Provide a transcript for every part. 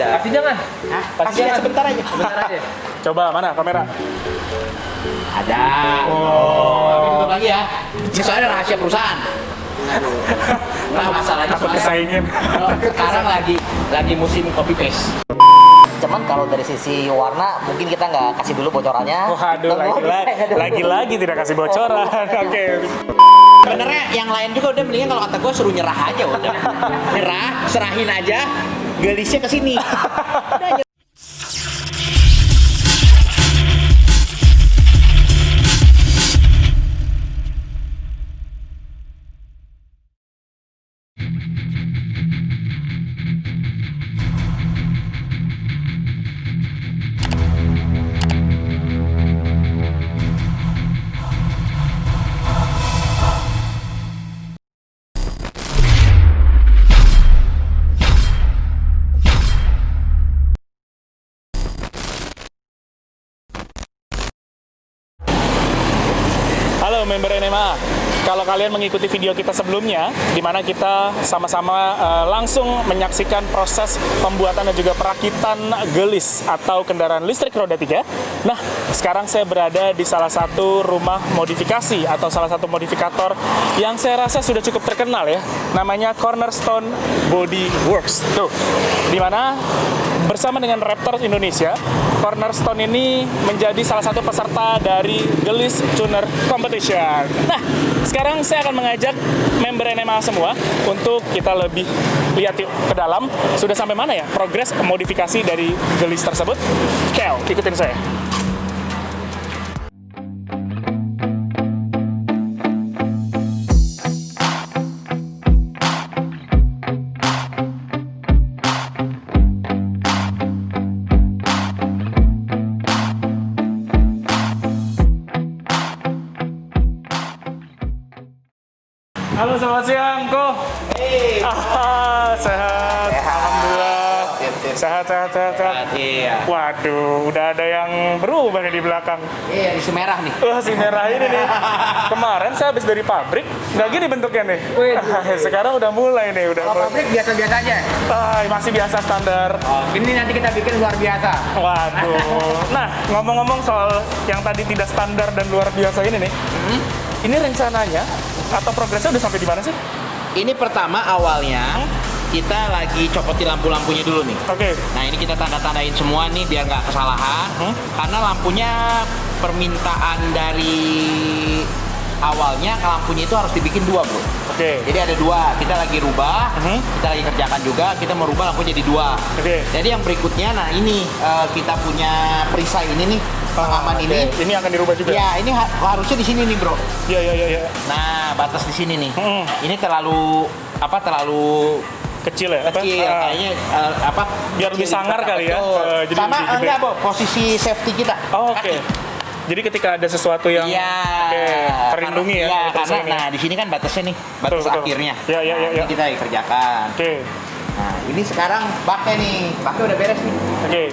Pasti jangan. Hah? Pasti Kasih jangan. sebentar aja. Sebentar aja. Coba mana kamera? Ada. Tapi tutup lagi ya. Ini soalnya rahasia perusahaan. Nah, masalahnya Takut soalnya kesaingin. sekarang lagi musim copy paste. Cuman kalau dari sisi warna mungkin kita nggak kasih dulu bocorannya. Waduh, lagi-lagi tidak kasih bocoran. Oke. Sebenarnya yang lain juga udah mendingan kalau kata gue suruh nyerah aja udah. Nyerah, serahin aja, gelisnya ke sini. Udah, Halo member NMA, kalau kalian mengikuti video kita sebelumnya, di mana kita sama-sama langsung menyaksikan proses pembuatan dan juga perakitan gelis atau kendaraan listrik roda 3. Nah, sekarang saya berada di salah satu rumah modifikasi atau salah satu modifikator yang saya rasa sudah cukup terkenal ya, namanya Cornerstone Body Works. Tuh, di mana bersama dengan Raptor Indonesia, Cornerstone ini menjadi salah satu peserta dari Gelis Tuner Competition. Nah, sekarang saya akan mengajak member NMA semua untuk kita lebih lihat yuk ke dalam. Sudah sampai mana ya progres modifikasi dari gelis tersebut? Kel, ikutin saya. Halo, selamat siang, Ko. Hey, Sehat. Alhamdulillah. Sehat. iya. Waduh, udah ada yang berubah nih di belakang. Iya, isu merah nih. Wah, si merah ini nih. Kemarin saya habis dari pabrik, nggak gini bentuknya nih. Sekarang udah mulai nih, udah Kalau mulai. pabrik biasa-biasa aja. Masih biasa standar. Ini nanti kita bikin luar biasa. Waduh. Nah, ngomong-ngomong soal yang tadi tidak standar dan luar biasa ini nih. Ini rencananya atau progresnya udah sampai di mana sih? Ini pertama awalnya kita lagi copotin lampu-lampunya dulu nih. Oke. Nah ini kita tanda-tandain semua nih biar nggak kesalahan. Karena lampunya permintaan dari awalnya lampunya itu harus dibikin dua bro. Oke. Jadi ada dua, kita lagi rubah, kita lagi kerjakan juga, kita mau rubah lampu jadi dua. Oke. Jadi yang berikutnya, nah ini kita punya perisai ini nih, pengaman ini. Ini akan dirubah juga? Ya ini harusnya di sini nih bro. Iya. Nah batas di sini nih. Ini terlalu Kecil ya? kecil, kayaknya Biar lebih sangar kali ya? betul. Jadi Sama lebih gede. enggak Bo, posisi safety kita. Oh, oke. Jadi ketika ada sesuatu yang terlindungi ya? Iya, terus karena ini. nah di sini kan batasnya nih, batas Betul. akhirnya. Iya. Ini kita kerjakan. Oke. Nah, ini sekarang baknya udah beres nih. Oke.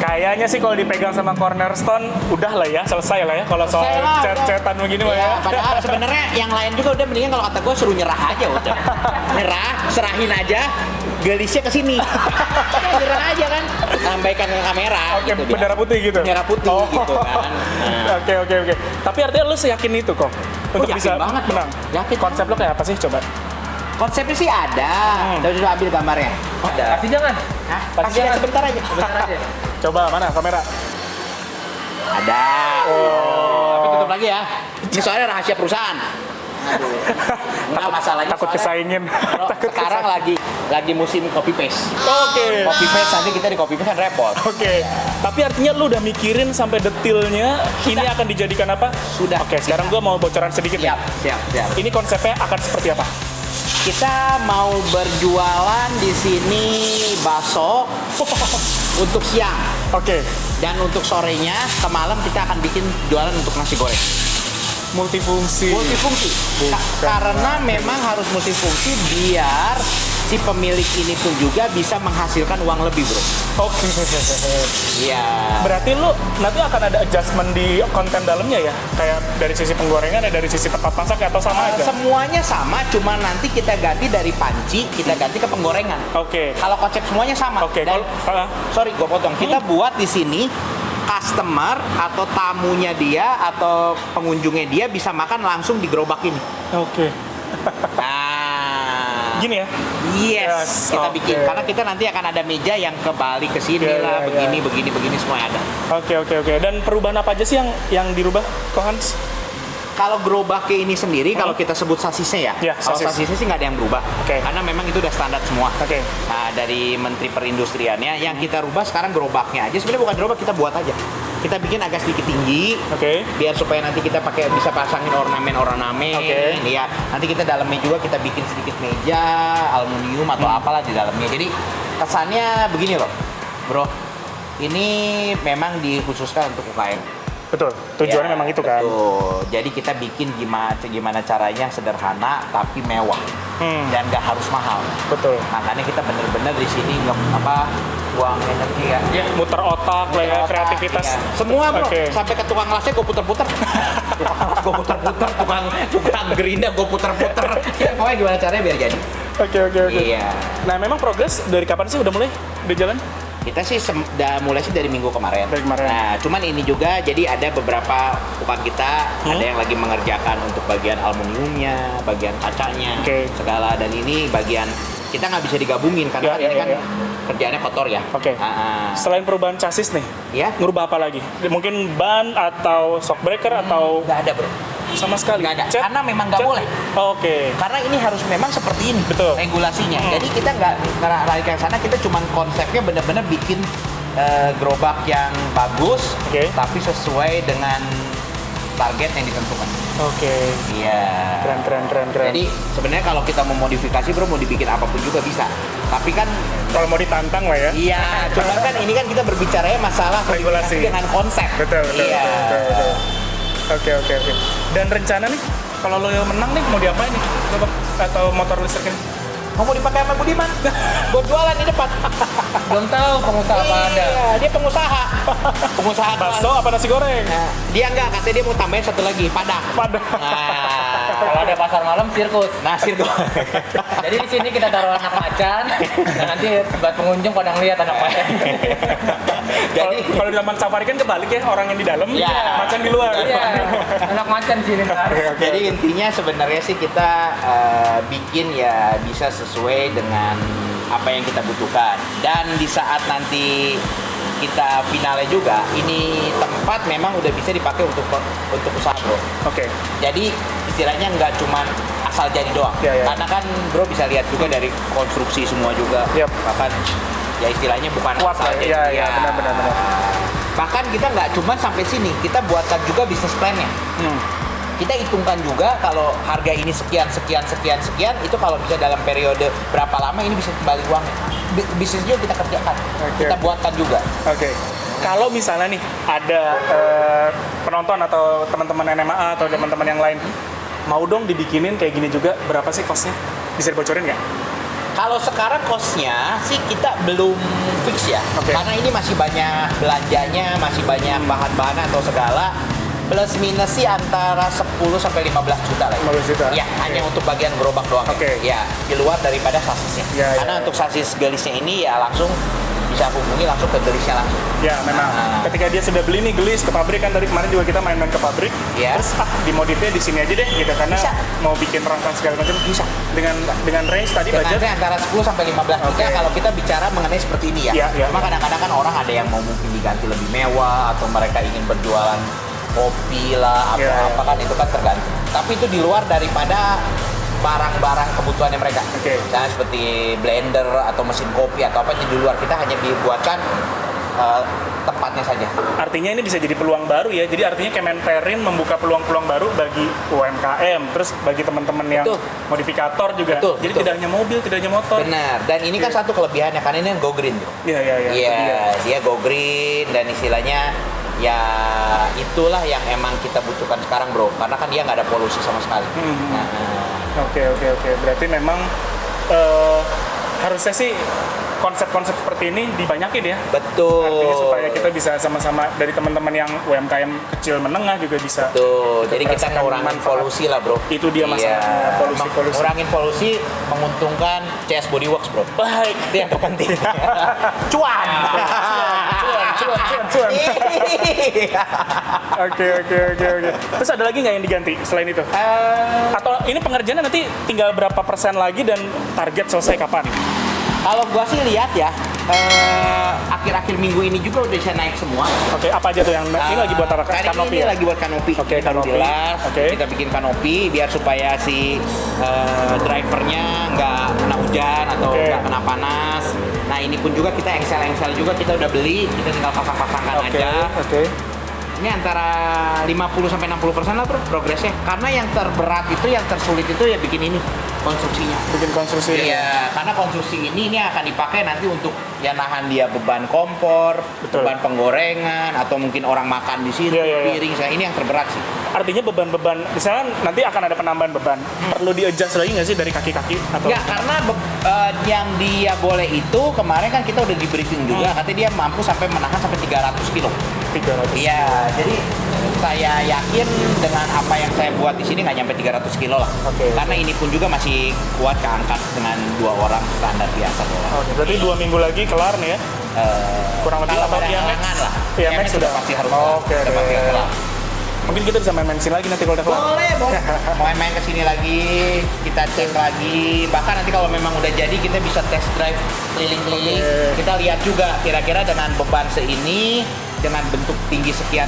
Kayaknya sih kalau dipegang sama Cornerstone udah lah ya, selesai lah ya kalau soal Selesai lah, cet-cetan begini mah ya. Padahal sebenarnya yang lain juga udah mendingan kalau kata gue suruh nyerah aja udah. Nyerah, serahin aja, gelisnya ke sini. Udah, nyerah aja kan, sampaikan ke kamera. Oke, gitu, bendera putih gitu. Bendera putih gitu kan. Nah. Oke. Tapi artinya lu seyakin itu kok untuk yakin bisa banget, menang. yakin. Konsep lu kayak apa sih coba? Konsepnya sih ada. Udah ambil gambarnya. Ada. Pasti jangan. Hah? Pasti Kasih jangan. sebentar aja. Sebentar aja. Coba mana kamera? Ada. Tapi tutup lagi ya. Ini soalnya rahasia perusahaan. Enggak masalahnya Takut soalnya kesaingin. sekarang lagi musim copy paste. Oke. Copy paste nanti kita di copy paste kan repot. Oke. Tapi artinya lu udah mikirin sampai detailnya ini akan dijadikan apa? Sudah. Oke, sekarang gua mau bocoran sedikit nih. Siap. Ini konsepnya akan seperti apa? Kita mau berjualan di sini bakso untuk siang Oke. dan untuk sorenya ke malam kita akan bikin jualan untuk nasi goreng. Multifungsi. Multifungsi. Karena memang harus multifungsi biar si pemilik ini pun juga bisa menghasilkan uang lebih, bro. Oke. Iya. Berarti lu nanti akan ada adjustment di konten dalamnya ya? Kayak dari sisi penggorengan ya, dari sisi tempat masak atau sama aja? Semuanya sama, cuma nanti kita ganti dari panci, kita ganti ke penggorengan. Oke. Kalau konsep semuanya sama. Oke. Dan, sorry, gue potong. Kita buat di sini customer atau tamunya dia atau pengunjungnya dia bisa makan langsung di gerobak ini. Oke. Nah, Gini ya? yes, kita oke. bikin karena kita nanti akan ada meja yang kebalik ke sini Iya, lah, iya, begini semua ada. Oke. Dan perubahan apa aja sih yang dirubah, Kohans? Kalau gerobaknya ini sendiri, kalau kita sebut sasisnya ya, Ya, kalau sasis. sasisnya sih nggak ada yang berubah, Oke. karena memang itu udah standar semua. Oke. Nah, dari Menteri Perindustriannya, yang kita rubah sekarang gerobaknya aja. Sebenarnya bukan gerobak, kita buat aja. Kita bikin agak sedikit tinggi, Oke. biar supaya nanti kita bisa pasangin ornamen. Oke. Ya, nanti kita dalamnya juga kita bikin sedikit meja, aluminium atau apalah di dalamnya. Jadi kesannya begini loh, bro. Ini memang dikhususkan untuk UKM. Betul. Tujuannya Ya, memang itu kan? betul. Jadi kita bikin gimana caranya yang sederhana tapi mewah dan nggak harus mahal. Betul. Makanya kita bener-bener di sini buang energi ya. Muter otak lah ya, Otak, kreativitas. iya. Semua bro, Oke. sampai ke tukang lasnya gue puter-puter. Gue puter-puter, tukang gerinda gue puter-puter. Ya, pokoknya gimana caranya biar jadi. Oke. Iya. Nah, memang progres dari kapan sih udah mulai di jalan? Kita sih udah mulai sih dari minggu kemarin. Dari kemarin. Nah, cuman ini juga jadi ada beberapa tukang kita ada yang lagi mengerjakan untuk bagian aluminiumnya, bagian kacanya, Oke. segala, dan ini bagian kita nggak bisa digabungin Ya, karena ini ya, kan ya. kerjaannya kotor ya. Oke. Selain perubahan chassis nih, Ya, ngerubah apa lagi? Mungkin ban atau shock breaker atau nggak ada bro, sama sekali? nggak ada. Cat? Karena memang nggak Cat? boleh. Oke. Karena ini harus memang seperti ini Betul. regulasinya. Jadi kita nggak lari ke sana, kita cuman konsepnya bener-bener bikin gerobak yang bagus, Oke. tapi sesuai dengan target yang ditentukan. Oke. Iya. Keren. Jadi sebenarnya kalau kita mau modifikasi bro, mau dibikin apapun juga bisa. Tapi kan Kalau mau ditantang lah ya. iya, cuma kan ini kan kita berbicaranya masalah Regulasi. modifikasi dengan konsep. Betul. Iya. Oke. Dan rencana nih, kalau lo menang nih mau diapain nih? Coba atau motor listrik ini? Mau dipakai sama Budiman? Buat jualan di depan. Belum tahu pengusaha apa ada. Iya, dia pengusaha. Pengusaha Bakso apa nasi goreng? Nah, dia enggak, katanya dia mau tambahin satu lagi, Padang. Padang. Kalau ada pasar malam sirkus. Nah, sirkus. Jadi di sini kita taruh anak macan dan nanti buat pengunjung pada ngeliat anak macan. Jadi kalau di taman safari kan kebalik ya, orang yang di dalam, Iya. macan di luar. Iya, anak macan di sini ntar. Jadi intinya sebenarnya sih kita bikin ya bisa sesuai dengan apa yang kita butuhkan. Dan di saat nanti kita finalnya juga, ini tempat memang udah bisa dipakai untuk usaha bro. Oke. Jadi istilahnya nggak cuman asal jadi doang. Ya. Karena kan bro bisa lihat juga dari konstruksi semua juga. Yap. Bahkan ya istilahnya bukan Kuat asal lah, jadi. iya, benar. Bahkan kita nggak cuma sampai sini, kita buatkan juga bisnis plan-nya. Kita hitungkan juga kalau harga ini sekian, itu kalau bisa dalam periode berapa lama ini bisa kembali uangnya. Bisnis juga kita kerjakan, kita buatkan juga. Oke. Kalau misalnya nih ada penonton atau teman-teman NMA atau teman-teman yang lain mau dong dibikinin kayak gini juga, berapa sih costnya? Bisa dibocorin nggak? Kalau sekarang cost-nya sih kita belum fix ya, Oke. karena ini masih banyak belanjanya, masih banyak bahan-bahan atau segala. Plus minus sih antara 10 sampai 15 juta lah. 15 juta? Ya, Oke. hanya untuk bagian gerobak doang. Oke. Ya, di luar daripada sasisnya. Ya, Karena ya. untuk sasis gelisnya ini ya langsung bisa hubungi langsung ke gelisnya langsung. Ya memang. Nah. Ketika dia sudah beli nih gelis ke pabrik kan, tadi kemarin juga kita main-main ke pabrik. Ya. Terus dimodifnya di sini aja deh gitu, karena Bisa. mau bikin rangkang segala macam Bisa. Dengan range tadi Dengan budget. antara 10 sampai 15 juta Oke. kalau kita bicara mengenai seperti ini ya. Ya. Cuma kadang-kadang kan orang ada yang mau mungkin diganti lebih mewah atau mereka ingin berjualan kopi lah atau Ya. apa kan itu kan tergantung. Tapi itu di luar daripada barang-barang kebutuhannya mereka. Oke. Misalnya seperti blender atau mesin kopi atau apa itu di luar, kita hanya dibuatkan tempatnya saja. Artinya ini bisa jadi peluang baru ya. Jadi artinya Kemenperin membuka peluang-peluang baru bagi UMKM, terus bagi teman-teman yang Betul. modifikator juga. Betul, Jadi betul. tidak hanya mobil, tidak hanya motor. Benar. Dan ini kan satu kelebihannya karena ini go green, bro. Iya. Iya, dia go green dan istilahnya ya itulah yang emang kita butuhkan sekarang bro, karena kan dia nggak ada polusi sama sekali. Hmm. Nah, Oke. Berarti memang harusnya sih konsep-konsep seperti ini dibanyakin ya. Betul. Artinya supaya kita bisa sama-sama dari teman-teman yang UMKM kecil menengah juga bisa. Tuh, jadi kita merasakan ngurangin manfaat. polusi lah, Bro. Itu dia masalahnya, polusi-polusi. Ngurangin polusi menguntungkan CS Bodyworks, Bro. Baik. Itu yang terpenting. Cuan. Cuan. Oke. Terus ada lagi nggak yang diganti selain itu? Atau ini pengerjaannya nanti tinggal berapa persen lagi dan target selesai kapan? Kalau gua sih lihat ya, akhir-akhir minggu ini juga udah bisa naik semua. Oke, apa aja tuh yang ini lagi buat apa? Kali Kanopi ini ya? lagi buat kanopi. Oke, Kita kanopi. jelas. Oke. Kita bikin kanopi biar supaya si drivernya nggak kena hujan atau Oke. nggak kena panas. Nah ini pun juga kita engsel juga kita udah beli, kita tinggal pasang-pasangkan aja. Oke. Ini antara 50-60% lah bro progresnya. Karena yang terberat itu, yang tersulit itu ya bikin ini konstruksinya. Bikin konstruksi. Iya, karena konstruksi ini akan dipakai nanti untuk ya nahan dia beban kompor, Betul. beban penggorengan, atau mungkin orang makan di sini, Iya. piring. Ini yang terberat sih. Artinya beban-beban, misalnya nanti akan ada penambahan beban. Perlu di-adjust lagi nggak sih dari kaki-kaki? Atau Ya, karena yang dia boleh itu kemarin kan kita udah di briefing juga, katanya dia mampu sampai menahan sampai 300 kilo. 300? Iya, jadi saya yakin dengan apa yang saya buat di sini nggak nyampe 300 kilo lah. Oke. Karena ini pun juga masih kuat keangkat dengan 2 orang standar biasa doang. Oke, berarti 2 minggu lagi kelar nih ya? Kurang lebih kalau atau ada IMX? halangan lah. IMX sudah pasti harus Oke. udah pasti kelar. Mungkin kita bisa main-main sini lagi nanti kalau udah kelar. Boleh. Mau main ke sini lagi, kita cek lagi. Bahkan nanti kalau memang udah jadi kita bisa test drive keliling-keliling. Oke. Kita lihat juga kira-kira dengan beban seini, dengan bentuk tinggi sekian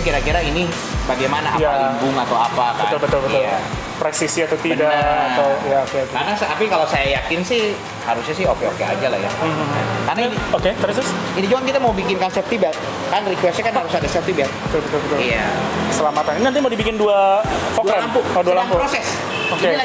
kira-kira ini bagaimana, apa Ya. limbung atau apa kan. Betul. Iya. Presisi atau tidak Benar. atau ya oke. Karena tapi kalau saya yakin sih harusnya sih oke-oke aja lah ya. Karena ini, Oke, terus? ini juga kita mau bikin kan safety belt. Kan requestnya kan harus ada safety belt. Betul. Iya. Keselamatan. Ini nanti mau dibikin 2 fog Dua lamp. lampu. Oh, 2 Sedang lampu. proses. Oke. Ini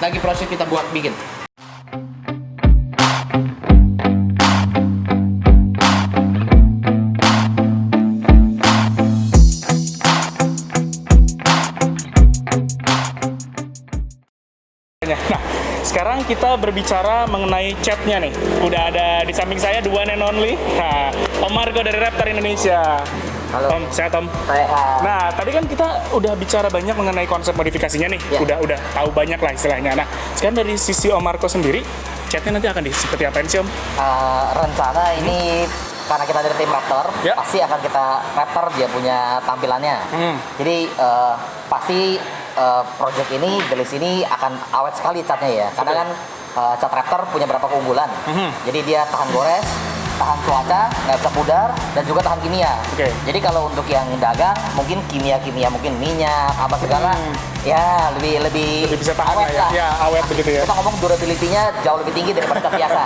lagi proses kita buat bikin. Nah, sekarang kita berbicara mengenai chatnya nih. Udah ada di samping saya the one and only. Nah, Om Marco dari Raptor Indonesia. Halo. Om, sehat Om. Saya Nah, tadi kan kita udah bicara banyak mengenai konsep modifikasinya nih. Ya. Udah tahu banyak lah istilahnya. Nah, sekarang dari sisi Om Marco sendiri, chatnya nanti akan seperti apa sih Om? rencana ini karena kita dari tim Raptor, Ya. pasti akan kita Raptor dia punya tampilannya. Jadi pasti project ini, gelis ini akan awet sekali catnya ya. Karena kan cat Raptor punya beberapa keunggulan. Jadi dia tahan gores, tahan cuaca, nggak bisa pudar, dan juga tahan kimia. Oke. Jadi kalau untuk yang dagang, mungkin kimia mungkin minyak, apa segala, ya lebih Lebih bisa tahan awet lah ya. Ya, awet begitu ya. Kita ngomong durability-nya jauh lebih tinggi daripada cat biasa.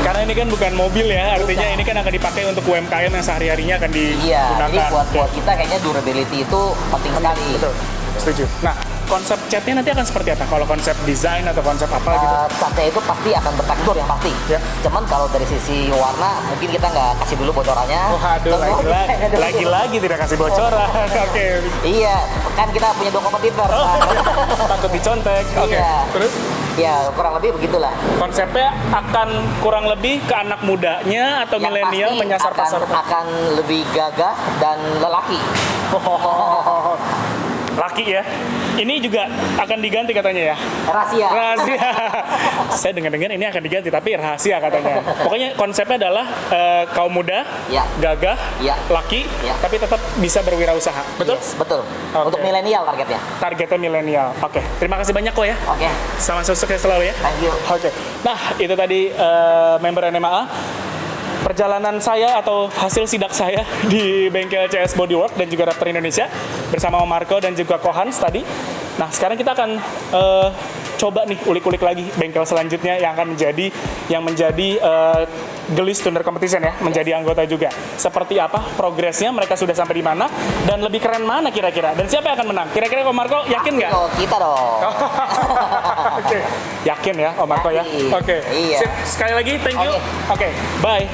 Karena ini kan bukan mobil ya, artinya ini kan akan dipakai untuk UMKM yang sehari-harinya akan Iya, digunakan. jadi buat kita kayaknya durability itu penting sekali. Betul, setuju. Nah, konsep chatnya nanti akan seperti apa? Kalau konsep desain atau konsep apa gitu? Catnya itu pasti akan bertekstur yang pasti. Ya. Cuman kalau dari sisi warna, mungkin kita nggak kasih dulu bocorannya. Waduh, Tunggu. lagi-lagi tidak kasih bocoran. Oke. Iya, kan kita punya 2 kompetitor. Oh, Nah, takut dicontek. Oke. Iya. Terus ya kurang lebih begitulah. konsepnya akan kurang lebih ke anak mudanya atau Yang milenial pasti menyasar pasar. akan lebih gagah dan lelaki. Laki ya. Ini juga akan diganti katanya ya. Rahasia. Rahasia. Saya dengar-dengar ini akan diganti tapi rahasia katanya. Pokoknya konsepnya adalah kaum muda, Ya. gagah, Ya. laki, Ya. tapi tetap bisa berwirausaha. Betul? Yes, betul. Oke. Untuk milenial targetnya. Targetnya milenial. Oke. Terima kasih banyak kok ya. Oke, Sama sukses selalu ya. thank you. Oke. Nah, itu tadi member NMAA. Perjalanan saya atau hasil sidak saya di bengkel CS Bodywork dan juga Raptor Indonesia bersama Om Marco dan juga Kohans tadi. Nah, sekarang kita akan coba nih ulik-ulik lagi bengkel selanjutnya yang akan menjadi Gelis Tuner Competition ya, menjadi anggota juga. Seperti apa progresnya, mereka sudah sampai di mana, dan lebih keren mana kira-kira, dan siapa yang akan menang? Kira-kira Om Marco yakin nggak? Oh, kita dong. Oke, yakin ya Om Marco ya? Yakin. Oke, Iya. Sip. Sekali lagi thank you. Oke. Oke, bye.